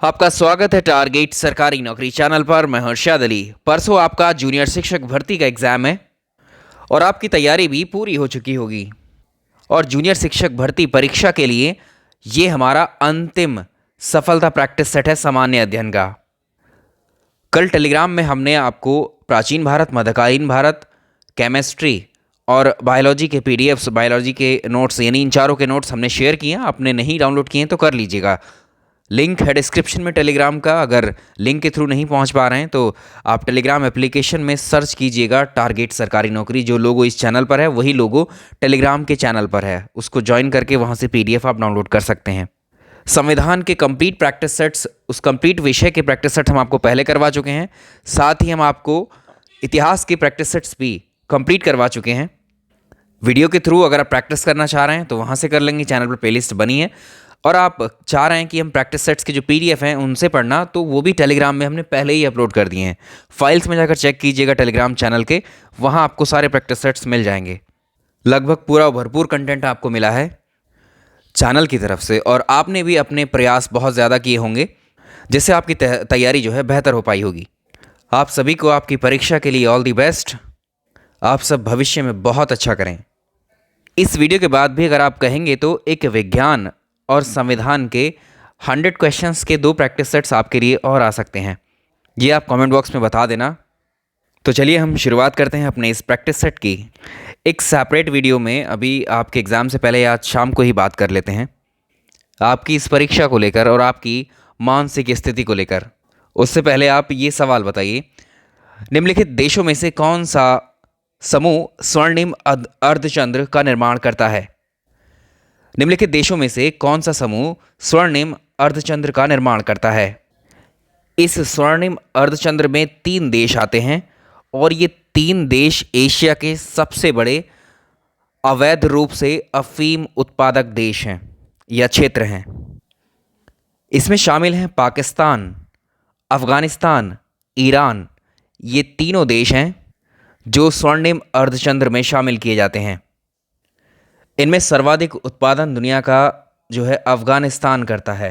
आपका स्वागत है टारगेट सरकारी नौकरी चैनल पर। मैं हर्षद अली। परसों आपका जूनियर शिक्षक भर्ती का एग्ज़ाम है और आपकी तैयारी भी पूरी हो चुकी होगी। और जूनियर शिक्षक भर्ती परीक्षा के लिए ये हमारा अंतिम सफलता प्रैक्टिस सेट है सामान्य अध्ययन का। कल टेलीग्राम में हमने आपको प्राचीन भारत, मध्यकालीन भारत, केमिस्ट्री और बायोलॉजी के पीडीएफ्स, बायोलॉजी के नोट्स यानी इन चारों के नोट्स हमने शेयर किए हैं। आपने नहीं डाउनलोड किए हैं तो कर लीजिएगा। लिंक है डिस्क्रिप्शन में टेलीग्राम का। अगर लिंक के थ्रू नहीं पहुंच पा रहे हैं तो आप टेलीग्राम एप्लीकेशन में सर्च कीजिएगा टारगेट सरकारी नौकरी। जो लोगो इस चैनल पर है वही लोगो टेलीग्राम के चैनल पर है, उसको ज्वाइन करके वहां से पीडीएफ आप डाउनलोड कर सकते हैं। संविधान के कंप्लीट प्रैक्टिस सेट्स, उस कंप्लीट विषय के प्रैक्टिस सेट हम आपको पहले करवा चुके हैं। साथ ही हम आपको इतिहास के प्रैक्टिस सेट्स भी कंप्लीट करवा चुके हैं वीडियो के थ्रू। अगर आप प्रैक्टिस करना चाह रहे हैं तो वहाँ से कर लेंगे, चैनल पर प्लेलिस्ट बनी है। और आप चाह रहे हैं कि हम प्रैक्टिस सेट्स के जो पीडीएफ हैं उनसे पढ़ना, तो वो भी टेलीग्राम में हमने पहले ही अपलोड कर दिए हैं। फाइल्स में जाकर चेक कीजिएगा टेलीग्राम चैनल के, वहाँ आपको सारे प्रैक्टिस सेट्स मिल जाएंगे। लगभग पूरा भरपूर कंटेंट आपको मिला है चैनल की तरफ से और आपने भी अपने प्रयास बहुत ज़्यादा किए होंगे, जिससे आपकी तैयारी जो है बेहतर हो पाई होगी। आप सभी को आपकी परीक्षा के लिए ऑल दी बेस्ट। आप सब भविष्य में बहुत अच्छा करें। इस वीडियो के बाद भी अगर आप कहेंगे तो एक विज्ञान और संविधान के 100 क्वेश्चंस के 2 प्रैक्टिस सेट्स आपके लिए और आ सकते हैं। ये आप कमेंट बॉक्स में बता देना। तो चलिए हम शुरुआत करते हैं अपने इस प्रैक्टिस सेट की। एक सेपरेट वीडियो में अभी आपके एग्ज़ाम से पहले आज शाम को ही बात कर लेते हैं आपकी इस परीक्षा को लेकर और आपकी मानसिक स्थिति को लेकर। उससे पहले आप ये सवाल बताइए, निम्नलिखित देशों में से कौन सा समूह स्वर्णिम अर्धचंद्र का निर्माण करता है? निम्नलिखित देशों में से कौन सा समूह स्वर्णिम अर्धचंद्र का निर्माण करता है? इस स्वर्णिम अर्धचंद्र में 3 देश आते हैं और ये 3 देश एशिया के सबसे बड़े अवैध रूप से अफीम उत्पादक देश हैं या क्षेत्र हैं। इसमें शामिल हैं पाकिस्तान, अफगानिस्तान, ईरान। ये तीनों देश हैं जो स्वर्णिम अर्धचंद्र में शामिल किए जाते हैं। इनमें सर्वाधिक उत्पादन दुनिया का जो है अफगानिस्तान करता है।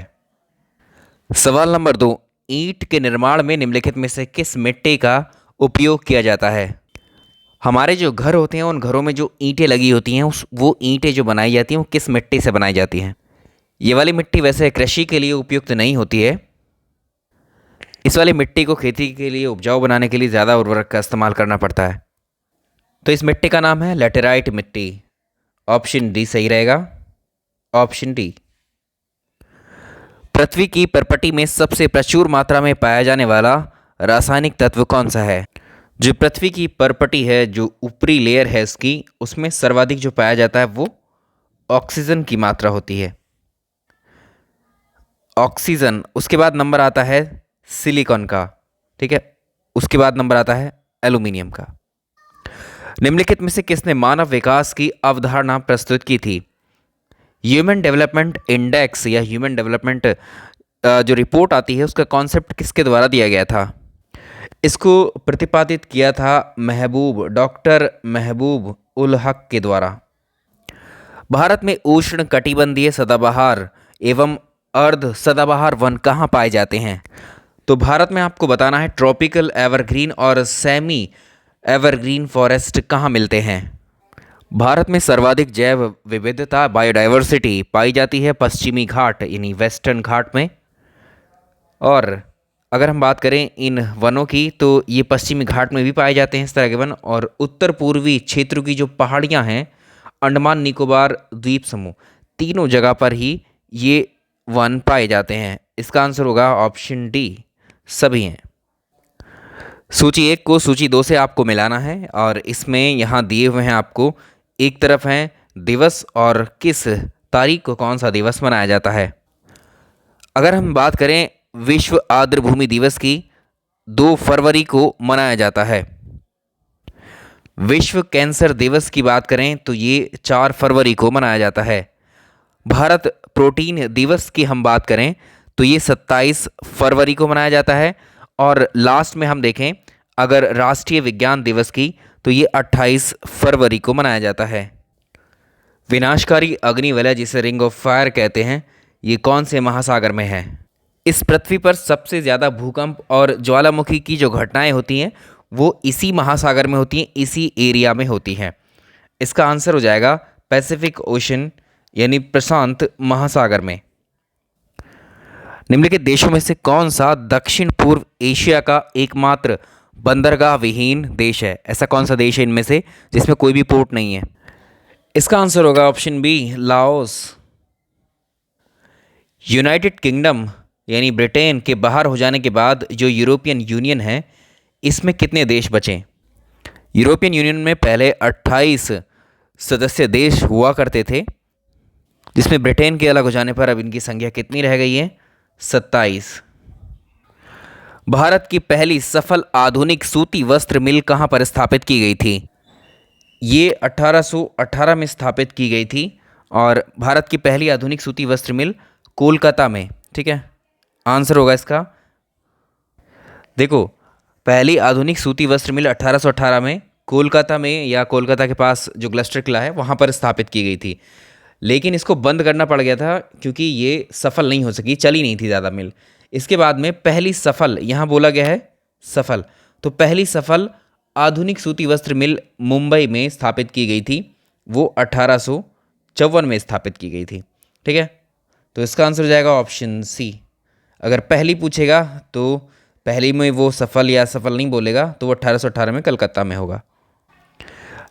सवाल नंबर 2, ईंट के निर्माण में निम्नलिखित में से किस मिट्टी का उपयोग किया जाता है? हमारे जो घर होते हैं उन घरों में जो ईंटें लगी होती हैं वो ईंटें जो बनाई जाती हैं वो किस मिट्टी से बनाई जाती हैं? ये वाली मिट्टी वैसे कृषि के लिए उपयुक्त नहीं होती है। इस वाली मिट्टी को खेती के लिए उपजाऊ बनाने के लिए ज़्यादा उर्वरक का इस्तेमाल करना पड़ता है। तो इस मिट्टी का नाम है लैटेराइट मिट्टी। ऑप्शन डी सही रहेगा, ऑप्शन डी। पृथ्वी की परपटी में सबसे प्रचुर मात्रा में पाया जाने वाला रासायनिक तत्व कौन सा है? जो पृथ्वी की परपटी है, जो ऊपरी लेयर है इसकी, उसमें सर्वाधिक जो पाया जाता है वो ऑक्सीजन की मात्रा होती है। ऑक्सीजन। उसके बाद नंबर आता है सिलिकॉन का, ठीक है। उसके बाद नंबर आता है एल्यूमिनियम का। निम्नलिखित में से किसने मानव विकास की अवधारणा प्रस्तुत की थी? ह्यूमन डेवलपमेंट इंडेक्स या ह्यूमन डेवलपमेंट जो रिपोर्ट आती है उसका कॉन्सेप्ट किसके द्वारा दिया गया था? इसको प्रतिपादित किया था डॉक्टर महबूब उल हक के द्वारा। भारत में उष्ण कटिबंधीय सदाबहार एवं अर्ध सदाबहार वन कहाँ पाए जाते हैं? तो भारत में आपको बताना है ट्रॉपिकल एवरग्रीन और सेमी एवरग्रीन फॉरेस्ट कहाँ मिलते हैं। भारत में सर्वाधिक जैव विविधता बायोडाइवर्सिटी पाई जाती है पश्चिमी घाट यानी वेस्टर्न घाट में। और अगर हम बात करें इन वनों की तो ये पश्चिमी घाट में भी पाए जाते हैं इस तरह के वन। और उत्तर पूर्वी क्षेत्र की जो पहाड़ियाँ हैं, अंडमान निकोबार द्वीप समूह, तीनों जगह पर ही ये वन पाए जाते हैं। इसका आंसर होगा ऑप्शन डी, सभी हैं। सूची 1 को सूची 2 से आपको मिलाना है और इसमें यहाँ दिए हुए हैं आपको, एक तरफ हैं दिवस और किस तारीख को कौन सा दिवस मनाया जाता है। अगर हम बात करें विश्व आर्द्रभूमि दिवस की, 2 फरवरी को मनाया जाता है। विश्व कैंसर दिवस की बात करें तो ये 4 फरवरी को मनाया जाता है। भारत प्रोटीन दिवस की हम बात करें तो ये 27 फरवरी को मनाया जाता है। और लास्ट में हम देखें अगर राष्ट्रीय विज्ञान दिवस की तो ये 28 फरवरी को मनाया जाता है। विनाशकारी अग्निवलय जिसे रिंग ऑफ फायर कहते हैं, ये कौन से महासागर में है? इस पृथ्वी पर सबसे ज़्यादा भूकंप और ज्वालामुखी की जो घटनाएं होती हैं वो इसी महासागर में होती हैं, इसी एरिया में होती हैं। इसका आंसर हो जाएगा पैसिफिक ओशन यानी प्रशांत महासागर में। निम्नलिखित देशों में से कौन सा दक्षिण पूर्व एशिया का एकमात्र बंदरगाह विहीन देश है? ऐसा कौन सा देश है इनमें से जिसमें कोई भी पोर्ट नहीं है? इसका आंसर होगा option B, Laos. United Kingdom यानी ब्रिटेन के बाहर हो जाने के बाद जो यूरोपियन यूनियन है, इसमें कितने देश बचे? यूरोपियन यूनियन में पहले 28 सदस्य देश हुआ करते थे, जिसमें ब्रिटेन के अलग हो जाने पर अब इनकी संख्या कितनी रह गई है? 27। भारत की पहली सफल आधुनिक सूती वस्त्र मिल कहाँ पर स्थापित की गई थी? ये 1818 में स्थापित की गई थी और भारत की पहली आधुनिक सूती वस्त्र मिल कोलकाता में। ठीक है, आंसर होगा इसका। देखो, पहली आधुनिक सूती वस्त्र मिल 1818 में कोलकाता में या कोलकाता के पास जो ग्लस्टर किला है वहाँ पर स्थापित की गई थी, लेकिन इसको बंद करना पड़ गया था क्योंकि ये सफल नहीं हो सकी, चली नहीं थी ज़्यादा मिल। इसके बाद में पहली सफल, यहाँ बोला गया है सफल, तो पहली सफल आधुनिक सूती वस्त्र मिल मुंबई में स्थापित की गई थी, वो 1854 में स्थापित की गई थी। ठीक है, तो इसका आंसर हो जाएगा ऑप्शन सी। अगर पहली पूछेगा तो पहली में वो सफल या सफल नहीं बोलेगा, तो वो 1818 में कलकत्ता में होगा।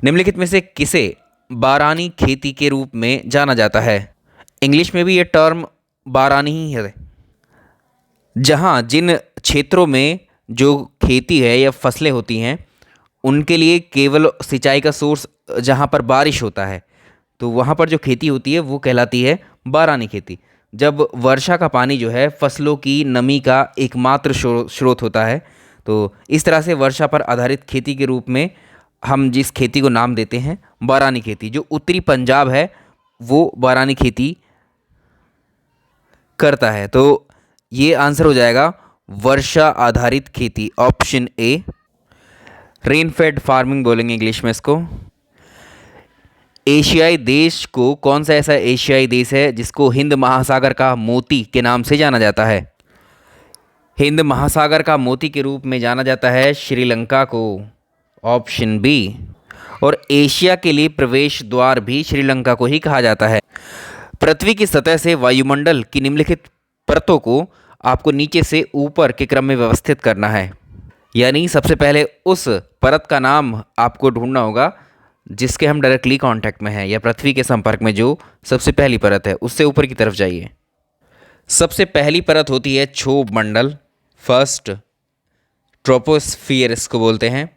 निम्नलिखित में से किसे बारानी खेती के रूप में जाना जाता है? इंग्लिश में भी ये टर्म बारानी ही है। जहाँ जिन क्षेत्रों में जो खेती है या फसलें होती हैं उनके लिए केवल सिंचाई का सोर्स जहाँ पर बारिश होता है, तो वहाँ पर जो खेती होती है वो कहलाती है बारानी खेती। जब वर्षा का पानी जो है फसलों की नमी का एकमात्र स्रोत होता है, तो इस तरह से वर्षा पर आधारित खेती के रूप में हम जिस खेती को नाम देते हैं बारानी खेती। जो उत्तरी पंजाब है वो बारानी खेती करता है, तो ये आंसर हो जाएगा वर्षा आधारित खेती, ऑप्शन ए। रेनफेड फार्मिंग बोलेंगे इंग्लिश में इसको। एशियाई देश को कौन सा ऐसा एशियाई देश है जिसको हिंद महासागर का मोती के नाम से जाना जाता है? हिंद महासागर का मोती के रूप में जाना जाता है श्रीलंका को, ऑप्शन बी। और एशिया के लिए प्रवेश द्वार भी श्रीलंका को ही कहा जाता है। पृथ्वी की सतह से वायुमंडल की निम्नलिखित परतों को आपको नीचे से ऊपर के क्रम में व्यवस्थित करना है, यानी सबसे पहले उस परत का नाम आपको ढूंढना होगा जिसके हम डायरेक्टली कांटेक्ट में हैं या पृथ्वी के संपर्क में जो सबसे पहली परत है, उससे ऊपर की तरफ जाइए। सबसे पहली परत होती है क्षोभ मंडल, फर्स्ट ट्रोपोस्फियर इसको बोलते हैं।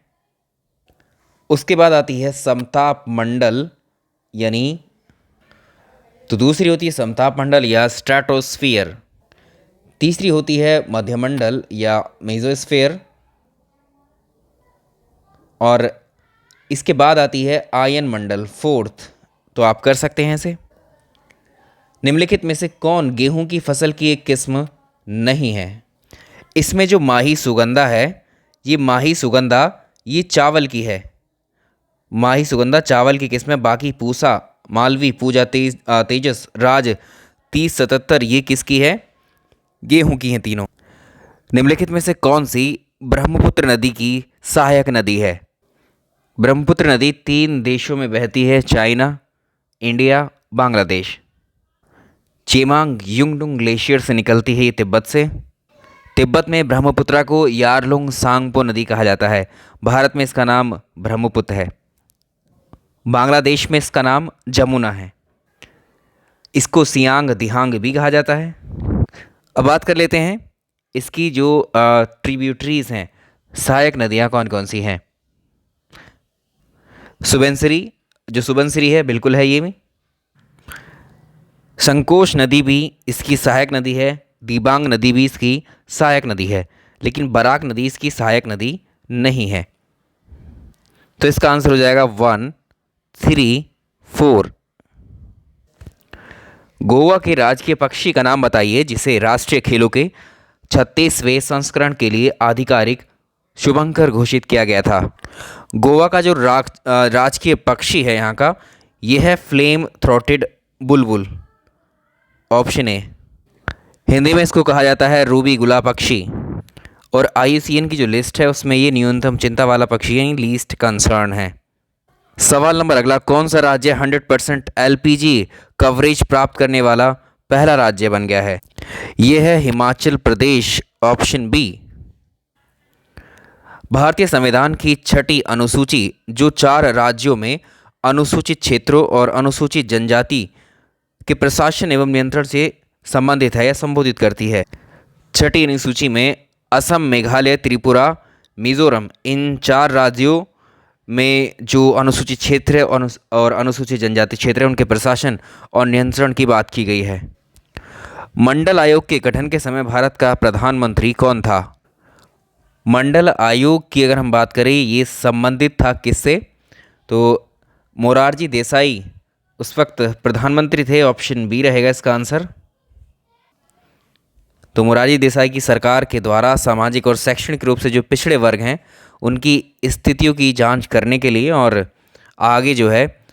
उसके बाद आती है समताप मंडल, यानी तो दूसरी होती है समताप मंडल या स्ट्रेटोस्फियर। तीसरी होती है मध्यमंडल या मेसोस्फियर, और इसके बाद आती है आयन मंडल, फोर्थ। तो आप कर सकते हैं इसे। निम्नलिखित में से कौन गेहूं की फसल की एक किस्म नहीं है? इसमें जो माही सुगंधा है, ये माही सुगंधा ये चावल की है। माही सुगंधा चावल की किस्म है। बाकी पूसा, मालवी, पूजा, तेजस, राज, 3077 ये किसकी है? गेहूं की हैं तीनों। निम्नलिखित में से कौन सी ब्रह्मपुत्र नदी की सहायक नदी है? ब्रह्मपुत्र नदी 3 देशों में बहती है, China, India, Bangladesh. चेमांग Yungdung glacier से निकलती है ये तिब्बत से। तिब्बत में ब्रह्मपुत्रा को यारलुंग सांगपो नदी कहा जाता है। भारत में इसका नाम ब्रह्मपुत्र है। बांग्लादेश में इसका नाम जमुना है। इसको सियांग दिहांग भी कहा जाता है। अब बात कर लेते हैं इसकी जो ट्रिब्यूटरीज हैं, सहायक नदियाँ कौन कौन सी हैं। सुबनसिरी, जो सुबनसिरी है बिल्कुल है ये भी। संकोश नदी भी इसकी सहायक नदी है। दिबांग नदी भी इसकी सहायक नदी है, लेकिन बराक नदी इसकी सहायक नदी नहीं है। तो इसका आंसर हो जाएगा 1, 3, 4। गोवा के राजकीय पक्षी का नाम बताइए जिसे राष्ट्रीय खेलों के 36वें संस्करण के लिए आधिकारिक शुभंकर घोषित किया गया था। गोवा का जो राजकीय पक्षी है यहाँ का, यह है flame throated Bulbul, option A. Hindi में इसको कहा जाता है रूबी गुला पक्षी। और IUCN की जो लिस्ट है उसमें ये न्यूनतम चिंता वाला पक्षी है, लीस्ट कंसर्न है। सवाल नंबर अगला, कौन सा राज्य 100% LPG कवरेज प्राप्त करने वाला पहला राज्य बन गया है? यह है हिमाचल प्रदेश, ऑप्शन बी। भारतीय संविधान की छठी अनुसूची जो 4 राज्यों में अनुसूचित क्षेत्रों और अनुसूचित जनजाति के प्रशासन एवं नियंत्रण से संबंधित है या संबोधित करती है। छठी अनुसूची में असम, मेघालय, त्रिपुरा, मिजोरम, इन 4 राज्यों में जो अनुसूचित क्षेत्र है और अनुसूचित जनजाति क्षेत्र है उनके प्रशासन और नियंत्रण की बात की गई है। मंडल आयोग के गठन के समय भारत का प्रधानमंत्री कौन था? मंडल आयोग की अगर हम बात करें ये संबंधित था किससे? तो मोरारजी देसाई उस वक्त प्रधानमंत्री थे, ऑप्शन बी रहेगा इसका आंसर। तो मोरारजी देसाई की सरकार के द्वारा सामाजिक और शैक्षणिक रूप से जो पिछड़े वर्ग हैं उनकी स्थितियों की जांच करने के लिए और आगे जो है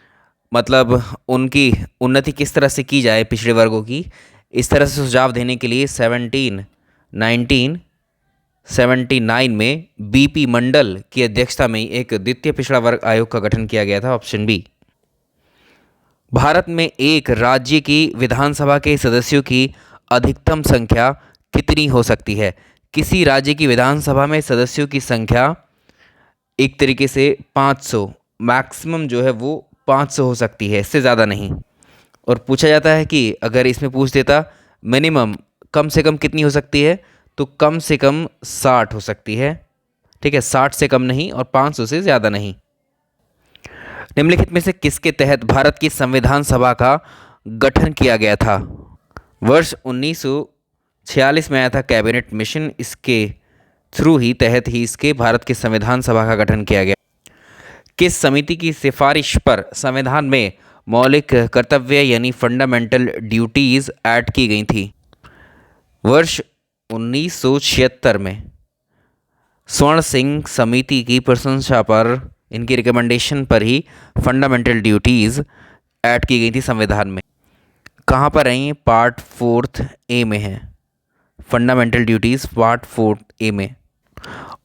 मतलब उनकी उन्नति किस तरह से की जाए पिछड़े वर्गों की, इस तरह से सुझाव देने के लिए 1979 में BP मंडल की अध्यक्षता में एक द्वितीय पिछड़ा वर्ग आयोग का गठन किया गया था, ऑप्शन बी। भारत में एक राज्य की विधानसभा के सदस्यों की अधिकतम संख्या कितनी हो सकती है? किसी राज्य की विधानसभा में सदस्यों की संख्या एक तरीके से 500, मैक्सिमम जो है वो 500 हो सकती है, इससे ज़्यादा नहीं। और पूछा जाता है कि अगर इसमें पूछ देता मिनिमम कम से कम कितनी हो सकती है, तो कम से कम 60 हो सकती है। ठीक है, 60 से कम नहीं और 500 से ज़्यादा नहीं। निम्नलिखित में से किसके तहत भारत की संविधान सभा का गठन किया गया था? वर्ष 1946 में आया था कैबिनेट मिशन, इसके थ्रू ही तहत ही इसके भारत की संविधान सभा का गठन किया गया। किस समिति की सिफारिश पर संविधान में मौलिक कर्तव्य यानी फंडामेंटल ड्यूटीज़ ऐड की गई थी? वर्ष 1976 में स्वर्ण सिंह समिति की प्रशंसा पर, इनकी रिकमेंडेशन पर ही फंडामेंटल ड्यूटीज़ ऐड की गई थी संविधान में। कहाँ पर है ये? पार्ट 4 ए में है, फंडामेंटल ड्यूटीज़ पार्ट 4 ए में।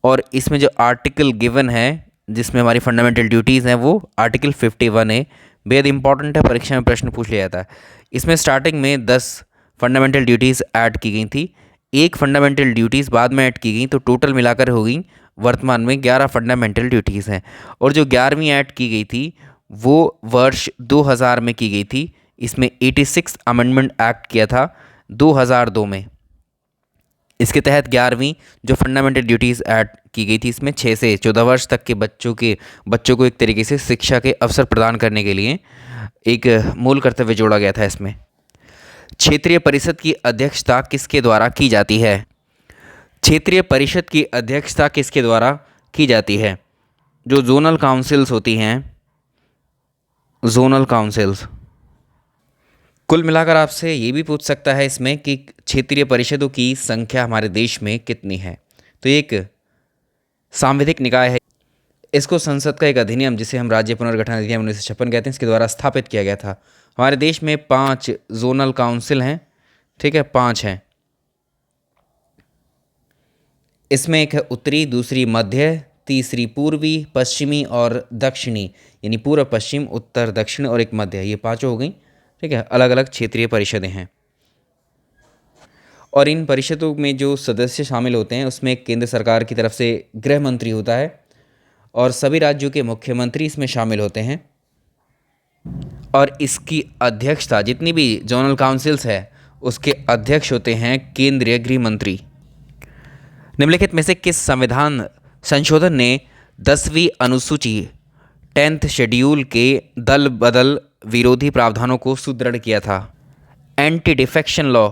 और इसमें जो आर्टिकल गिवन है जिसमें हमारी फंडामेंटल ड्यूटीज़ हैं वो आर्टिकल 51A बेहद इंपॉर्टेंट है, परीक्षा में प्रश्न पूछ लिया जाता है। इसमें स्टार्टिंग में 10 फंडामेंटल ड्यूटीज़ ऐड की गई थी, एक फंडामेंटल ड्यूटीज़ बाद में ऐड की गई, तो टोटल मिलाकर हो गई वर्तमान में 11 फंडामेंटल ड्यूटीज़ हैं। और जो 11वीं ऐड की गई थी वो वर्ष 2000 में की गई थी। इसमें 86 अमेंडमेंट एक्ट किया था 2002 में। इसके तहत 11वीं जो फंडामेंटल ड्यूटीज़ ऐड की गई थी, इसमें 6 से 14 वर्ष तक के बच्चों को एक तरीके से शिक्षा के अवसर प्रदान करने के लिए एक मूल कर्तव्य जोड़ा गया था इसमें। क्षेत्रीय परिषद की अध्यक्षता किसके द्वारा की जाती है? क्षेत्रीय परिषद की अध्यक्षता किसके द्वारा की जाती है? जो जोनल काउंसिल्स होती हैं, जोनल काउंसिल्स। कुल मिलाकर आपसे ये भी पूछ सकता है इसमें कि क्षेत्रीय परिषदों की संख्या हमारे देश में कितनी है। तो एक सांविधिक निकाय है, इसको संसद का एक अधिनियम जिसे हम राज्य पुनर्गठन अधिनियम 1956 कहते हैं, इसके द्वारा स्थापित किया गया था। हमारे देश में 5 जोनल काउंसिल हैं, ठीक है, 5 हैं। इसमें एक है उत्तरी, दूसरी मध्य, तीसरी पूर्वी, पश्चिमी और दक्षिणी, यानी पूर्व, पश्चिम, उत्तर, दक्षिण और एक मध्य, ये 5 हो गई। ठीक है, अलग अलग क्षेत्रीय परिषदें हैं। और इन परिषदों में जो सदस्य शामिल होते हैं उसमें केंद्र सरकार की तरफ से गृह मंत्री होता है और सभी राज्यों के मुख्यमंत्री इसमें शामिल होते हैं। और इसकी अध्यक्षता, जितनी भी जोनल काउंसिल्स है उसके अध्यक्ष होते हैं केंद्रीय गृह मंत्री। निम्नलिखित में से किस संविधान संशोधन ने 10वीं अनुसूची 10th शेड्यूल के दल बदल विरोधी प्रावधानों को सुदृढ़ किया था? एंटी डिफेक्शन लॉ,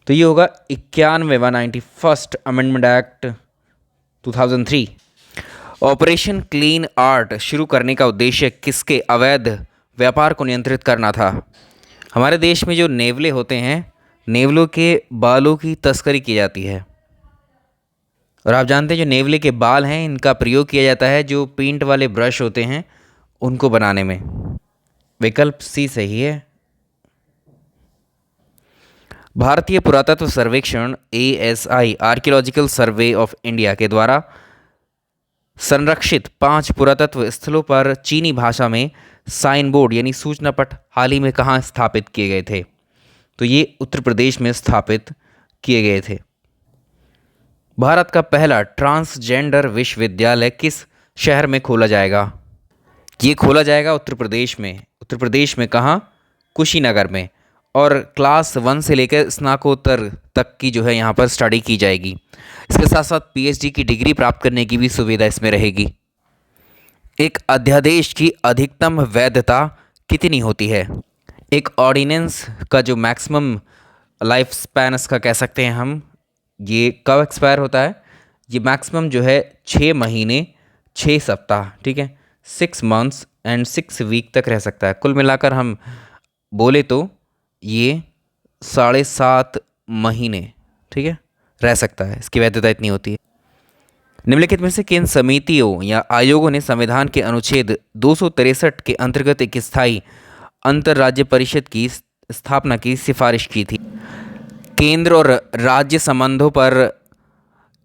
तो ये होगा 91वां 91st amendment act 2003। Operation clean art शुरू करने का उद्देश्य किसके अवैध व्यापार को नियंत्रित करना था? हमारे देश में जो नेवले होते हैं, नेवलों के बालों की तस्करी की जाती है। और आप जानते हैं जो नेवले के बाल हैं इनका प्रयोग किया जाता है जो पेंट वाले ब्रश होते हैं उनको बनाने में। विकल्प सी सही है। भारतीय पुरातत्व सर्वेक्षण ASI archaeological survey of India के द्वारा संरक्षित 5 पुरातत्व स्थलों पर चीनी भाषा में साइन बोर्ड यानी सूचना पट हाल ही में कहाँ स्थापित किए गए थे? तो ये उत्तर प्रदेश में स्थापित किए गए थे। भारत का पहला ट्रांसजेंडर विश्वविद्यालय किस शहर में खोला जाएगा? ये खोला जाएगा उत्तर प्रदेश में। उत्तर प्रदेश में कहाँ? कुशीनगर में। और क्लास 1 से लेकर स्नातकोत्तर तक की जो है यहाँ पर स्टडी की जाएगी। इसके साथ साथ PhD की डिग्री प्राप्त करने की भी सुविधा इसमें रहेगी। एक अध्यादेश की अधिकतम वैधता कितनी होती है? एक ऑर्डिनेंस का जो मैक्सिमम लाइफ स्पैन इसका कह सकते हैं हम, ये कब एक्सपायर होता है? ये मैक्सिमम जो है 6 महीने 6 सप्ताह, ठीक है, 6 मंथ्स एंड 6 वीक तक रह सकता है। कुल मिलाकर हम बोले तो ये 7.5 महीने, ठीक है, रह सकता है। इसकी वैधता इतनी होती है। निम्नलिखित में से किन समितियों या आयोगों ने संविधान के अनुच्छेद 263 के अंतर्गत एक स्थायी अंतर्राज्य परिषद की स्थापना की सिफारिश की थी? केंद्र और राज्य संबंधों पर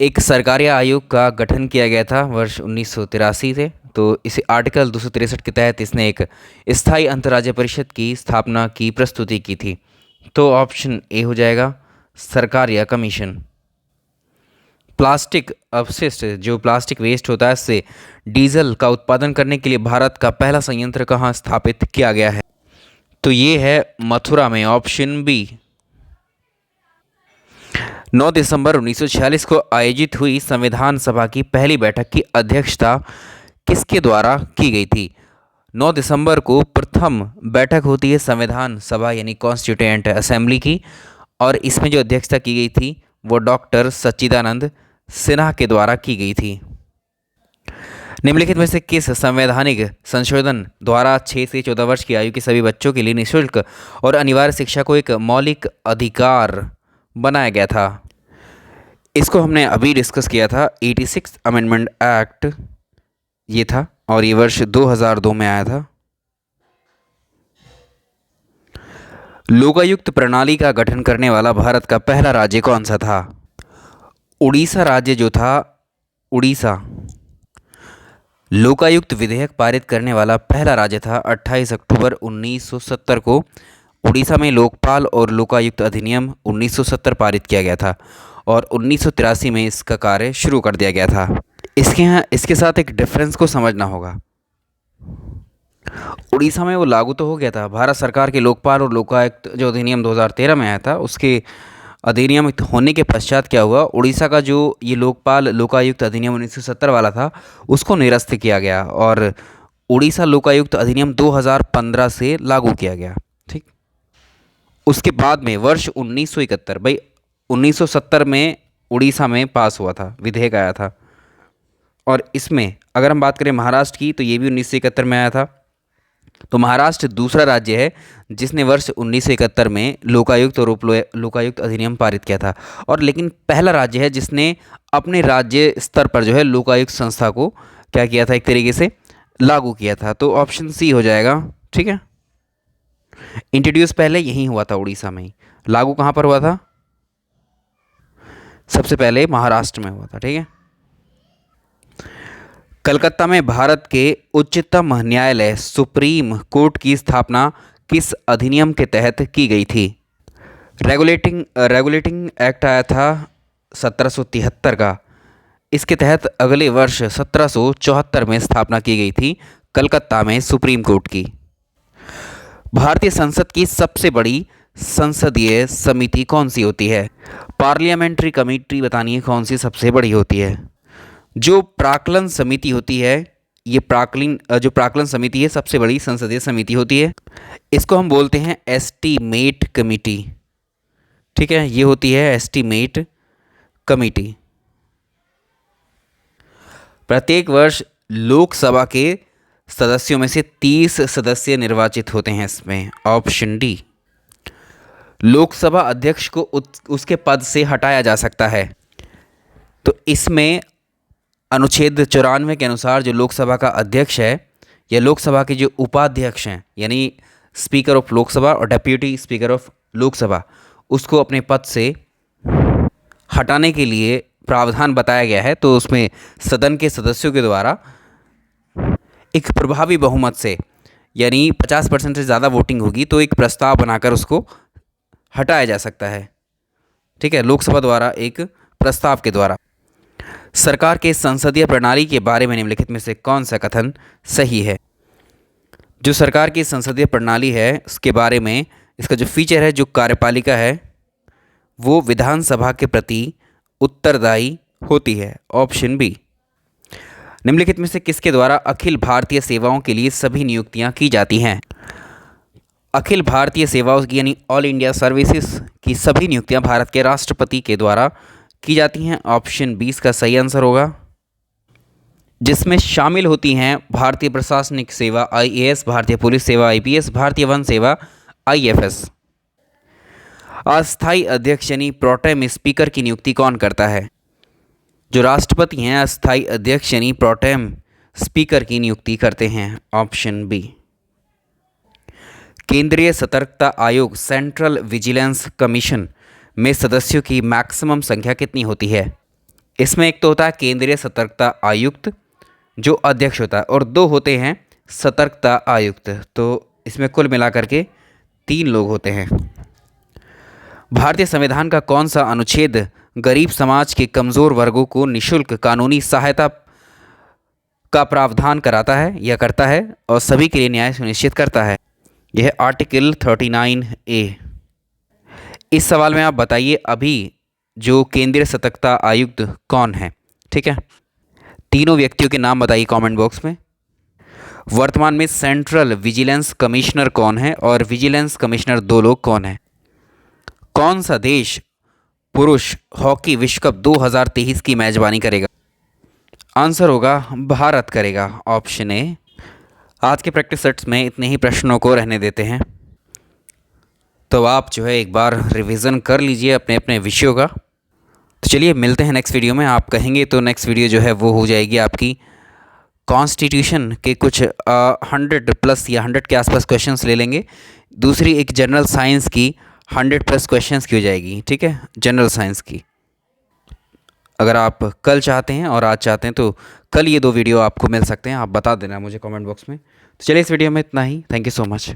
एक सरकारी आयोग का गठन किया गया था वर्ष 1983 से। तो इसे आर्टिकल 263 के तहत इसने एक स्थायी अंतर्राज्य परिषद की स्थापना की प्रस्तुति की थी। तो ऑप्शन ए हो जाएगा, सरकार या कमीशन। प्लास्टिक अपशिष्ट, जो प्लास्टिक वेस्ट होता है, इससे डीजल का उत्पादन करने के लिए भारत का पहला संयंत्र कहाँ स्थापित किया गया है? तो ये है मथुरा में, ऑप्शन बी। 9 दिसंबर 1946 को आयोजित हुई संविधान सभा की पहली बैठक की अध्यक्षता किसके द्वारा की गई थी? 9 दिसंबर को प्रथम बैठक होती है संविधान सभा यानी कॉन्स्टिट्यूएंट असेंबली की, और इसमें जो अध्यक्षता की गई थी वो डॉक्टर सच्चिदानंद सिन्हा के द्वारा की गई थी। निम्नलिखित में से किस संवैधानिक संशोधन द्वारा 6 से 14 वर्ष की आयु के सभी बच्चों के लिए निःशुल्क और अनिवार्य शिक्षा को एक मौलिक अधिकार बनाया गया था? इसको हमने अभी डिस्कस किया था, 86 अमेंडमेंट एक्ट ये था, और ये वर्ष 2002 में आया था। लोकायुक्त प्रणाली का गठन करने वाला भारत का पहला राज्य कौन सा था? उड़ीसा राज्य जो था, उड़ीसा लोकायुक्त विधेयक पारित करने वाला पहला राज्य था। 28 अक्टूबर 1970 को उड़ीसा में लोकपाल और लोकायुक्त अधिनियम 1970 पारित किया गया था, और 1983 में इसका कार्य शुरू कर दिया गया था। इसके साथ एक डिफरेंस को समझना होगा। उड़ीसा में वो लागू तो हो गया था, भारत सरकार के लोकपाल और लोकायुक्त जो अधिनियम 2013 में आया था, उसके अधिनियम होने के पश्चात क्या हुआ, उड़ीसा का जो ये लोकपाल लोकायुक्त अधिनियम 1970 वाला था उसको निरस्त किया गया, और उड़ीसा लोकायुक्त अधिनियम 2015 से लागू किया गया। ठीक, उसके बाद में वर्ष 1971, भाई 1970 में उड़ीसा में पास हुआ था, विधेयक आया था। और इसमें अगर हम बात करें महाराष्ट्र की, तो ये भी 1971 में आया था। तो महाराष्ट्र दूसरा राज्य है जिसने वर्ष 1971 में लोकायुक्त और उप लोकायुक्त अधिनियम पारित किया था, और लेकिन पहला राज्य है जिसने अपने राज्य स्तर पर जो है लोकायुक्त संस्था को क्या किया था, एक तरीके से लागू किया था। तो ऑप्शन सी हो जाएगा। ठीक है, इंट्रोड्यूस पहले यहीं हुआ था, उड़ीसा में ही। लागू कहाँ पर हुआ था? सबसे पहले महाराष्ट्र में हुआ था। ठीक है, कलकत्ता में भारत के उच्चतम न्यायालय सुप्रीम कोर्ट की स्थापना किस अधिनियम के तहत की गई थी? रेगुलेटिंग एक्ट आया था 1773 का। इसके तहत अगले वर्ष 1774 में स्थापना की गई थी कलकत्ता में सुप्रीम कोर्ट की। भारतीय संसद की सबसे बड़ी संसदीय समिति कौन सी होती है? पार्लियामेंट्री कमेटी बतानी है कौन सी सबसे बड़ी होती है। जो प्राक्कलन समिति होती है, ये जो प्राक्कलन समिति है सबसे बड़ी संसदीय समिति होती है। इसको हम बोलते हैं एस्टीमेट कमेटी। ठीक है, ये होती है एस्टीमेट कमेटी। प्रत्येक वर्ष लोकसभा के सदस्यों में से 30 सदस्य निर्वाचित होते हैं इसमें। Option D. लोकसभा अध्यक्ष को उसके पद से हटाया जा सकता है। तो इसमें अनुच्छेद 94 के अनुसार जो लोकसभा का अध्यक्ष है या लोकसभा के जो उपाध्यक्ष हैं, यानी स्पीकर ऑफ लोकसभा और डेप्यूटी स्पीकर ऑफ लोकसभा, उसको अपने पद से हटाने के लिए प्रावधान बताया गया है। तो उसमें सदन के सदस्यों के द्वारा एक प्रभावी बहुमत से, यानी 50% से ज़्यादा वोटिंग होगी तो एक प्रस्ताव बनाकर उसको हटाया जा सकता है। ठीक है, लोकसभा द्वारा एक प्रस्ताव के द्वारा। सरकार के संसदीय प्रणाली के बारे में निम्नलिखित में से कौन सा कथन सही है? जो सरकार की संसदीय प्रणाली है उसके बारे में इसका जो फीचर है, जो कार्यपालिका है वो विधानसभा के प्रति उत्तरदायी होती है। Option B. निम्नलिखित में से किसके द्वारा अखिल भारतीय सेवाओं के लिए सभी नियुक्तियां की जाती हैं? अखिल भारतीय सेवाओं की यानी ऑल इंडिया सर्विसेज की सभी नियुक्तियां भारत के राष्ट्रपति के द्वारा की जाती हैं। ऑप्शन 20 का सही आंसर होगा, जिसमें शामिल होती हैं भारतीय प्रशासनिक सेवा IAS, भारतीय पुलिस सेवा IPS, भारतीय वन सेवा IFS। अस्थायी अध्यक्ष यानी प्रोटेम स्पीकर की नियुक्ति कौन करता है? जो राष्ट्रपति हैं अस्थायी अध्यक्ष यानी प्रोटेम स्पीकर की नियुक्ति करते हैं। Option B. केंद्रीय सतर्कता आयोग सेंट्रल विजिलेंस कमीशन में सदस्यों की मैक्सिमम संख्या कितनी होती है? इसमें एक तो होता है केंद्रीय सतर्कता आयुक्त जो अध्यक्ष होता है, और 2 होते हैं सतर्कता आयुक्त। तो इसमें कुल मिलाकर के 3 लोग होते हैं। भारतीय संविधान का कौन सा अनुच्छेद गरीब समाज के कमज़ोर वर्गों को निःशुल्क कानूनी सहायता का प्रावधान कराता है या करता है और सभी के लिए न्याय सुनिश्चित करता है? यह है आर्टिकल 39A। इस सवाल में आप बताइए अभी जो केंद्रीय सतर्कता आयुक्त कौन है? ठीक है, तीनों व्यक्तियों के नाम बताइए कमेंट बॉक्स में। वर्तमान में सेंट्रल विजिलेंस कमिश्नर कौन है और विजिलेंस कमिश्नर 2 लोग कौन है? कौन सा देश पुरुष हॉकी विश्व कप 2023 की मेजबानी करेगा? आंसर होगा भारत करेगा। Option A. आज के प्रैक्टिस सेट्स में इतने ही प्रश्नों को रहने देते हैं, तो आप जो है एक बार रिवीजन कर लीजिए अपने अपने विषयों का। तो चलिए मिलते हैं नेक्स्ट वीडियो में। आप कहेंगे तो नेक्स्ट वीडियो जो है वो हो जाएगी आपकी कॉन्स्टिट्यूशन के कुछ 100+ या 100 के आसपास क्वेश्चंस ले लेंगे। दूसरी एक जनरल साइंस की 100+ क्वेश्चंस की हो जाएगी। ठीक है, जनरल साइंस की। अगर आप कल चाहते हैं और आज चाहते हैं तो कल ये 2 वीडियो आपको मिल सकते हैं। आप बता देना मुझे कमेंट बॉक्स में। तो चलिए इस वीडियो में इतना ही। Thank you so much.